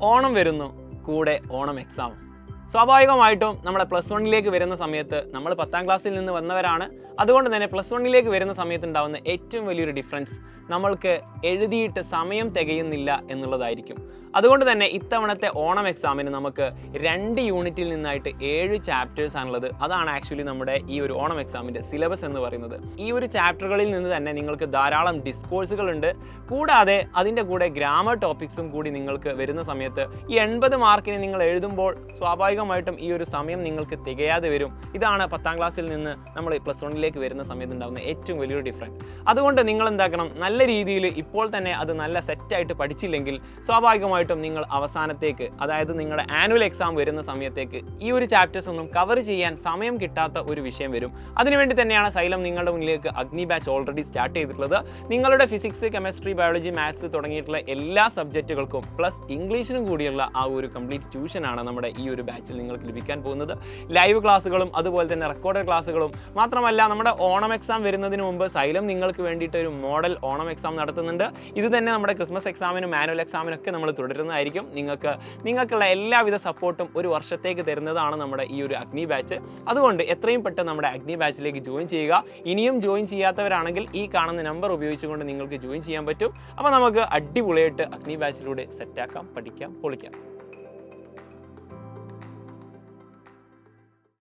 ഓണം വരുന്നു, കൂടെ ഓണം എക്സാം. സ്വാഭാവികമായിട്ടും നമ്മളെ പ്ലസ് വണ്ണിലേക്ക് വരുന്ന സമയത്ത് നമ്മൾ 10ാം ക്ലാസ്സിൽ നിന്ന് വന്നവരാണ്. അതുകൊണ്ട് തന്നെ പ്ലസ് വണ്ണിലേക്ക് വരുന്ന സമയത്ത് ഉണ്ടാകുന്ന ഏറ്റവും വലിയൊരു ഡിഫറൻസ് നമ്മൾക്ക് എഴുതിയിട്ട് സമയം തികയുന്നില്ല എന്നുള്ളതായിരിക്കും. അതുകൊണ്ട് തന്നെ ഇത്തവണത്തെ ഓണം എക്സാമിന് നമുക്ക് 2 യൂണിറ്റിൽ നിന്നായിട്ട് 7 ചാപ്റ്റേഴ്സ് ആണുള്ളത്. അതാണ് ആക്ച്വലി നമ്മുടെ ഈ ഒരു ഓണം എക്സാമിൻ്റെ സിലബസ് എന്ന് പറയുന്നത്. ഈ ഒരു ചാപ്റ്ററുകളിൽ നിന്ന് തന്നെ നിങ്ങൾക്ക് ധാരാളം ഡിസ്കോഴ്സുകളുണ്ട്. കൂടാതെ അതിൻ്റെ കൂടെ ഗ്രാമർ ടോപ്പിക്സും കൂടി നിങ്ങൾക്ക് വരുന്ന സമയത്ത് ഈ 80 മാർക്കിന് നിങ്ങൾ എഴുതുമ്പോൾ സ്വാഭാവികമായിട്ടും ഈ ഒരു സമയം നിങ്ങൾക്ക് തികയാതെ വരും. ഇതാണ് 10ാം ക്ലാസ്സിൽ നിന്ന് നമ്മൾ പ്ലസ് വണ്ണിലേക്ക് വരുന്ന സമയത്ത് ഉണ്ടാകുന്ന ഏറ്റവും വലിയൊരു ഡിഫറൻസ്. അതുകൊണ്ട് നിങ്ങൾ എന്താക്കണം, നല്ല രീതിയിൽ ഇപ്പോൾ തന്നെ അത് നല്ല സെറ്റായിട്ട് പഠിച്ചില്ലെങ്കിൽ സ്വാഭാവികമായിട്ടും നിങ്ങൾ അവസാനത്തേക്ക്, അതായത് നിങ്ങളുടെ ആനുവൽ എക്സാം വരുന്ന സമയത്തേക്ക് ഈ ഒരു ചാപ്റ്റേഴ്സ് ഒന്നും കവർ ചെയ്യാൻ സമയം കിട്ടാത്ത ഒരു വിഷയം വരും. അതിനുവേണ്ടി തന്നെയാണ് സൈലം നിങ്ങളുടെ മുന്നിലേക്ക് അഗ്നി ബാച്ച് ഓൾറെഡി സ്റ്റാർട്ട് ചെയ്തിട്ടുള്ളത്. നിങ്ങളുടെ ഫിസിക്സ്, കെമിസ്ട്രി, ബയോളജി, മാത്സ് തുടങ്ങിയിട്ടുള്ള എല്ലാ സബ്ജക്റ്റുകൾക്കും പ്ലസ് ഇംഗ്ലീഷിനും കൂടിയുള്ള ആ ഒരു കംപ്ലീറ്റ് ട്യൂഷനാണ് നമ്മുടെ ഈ ഒരു ബാച്ചിൽ നിങ്ങൾക്ക് ലഭിക്കാൻ പോകുന്നത്. ലൈവ് ക്ലാസ്സുകളും അതുപോലെ തന്നെ റെക്കോർഡഡ് ക്ലാസ്സുകളും മാത്രമല്ല, നമ്മുടെ ഓണം എക്സാം വരുന്നതിന് മുമ്പ് സൈലം നിങ്ങൾക്ക് വേണ്ടിയിട്ട് ഒരു മോഡൽ ഓണം എക്സാം നടത്തുന്നുണ്ട്. ഇത് തന്നെ നമ്മുടെ ക്രിസ്മസ് എക്സാമിനും ആനുവൽ എക്സാമിനൊക്കെ നമ്മൾ തുടരുന്നതായിരിക്കും. നിങ്ങൾക്കുള്ള എല്ലാവിധ സപ്പോർട്ടും ഒരു വർഷത്തേക്ക് തരുന്നതാണ് നമ്മുടെ ഈ ഒരു അഗ്നി ബാച്ച്. അതുകൊണ്ട് എത്രയും പെട്ടെന്ന് നമ്മുടെ അഗ്നി ബാച്ചിലേക്ക് ജോയിൻ ചെയ്യുക. ഇനിയും ജോയിൻ ചെയ്യാത്തവരാണെങ്കിൽ ഈ കാണുന്ന നമ്പർ ഉപയോഗിച്ചുകൊണ്ട് നിങ്ങൾക്ക് ജോയിൻ ചെയ്യാൻ പറ്റും. അപ്പോൾ നമുക്ക് അടിപൊളിയായിട്ട് അഗ്നി ബാച്ചിലൂടെ സെറ്റാക്കാം, പഠിക്കാം, പൊളിക്കാം.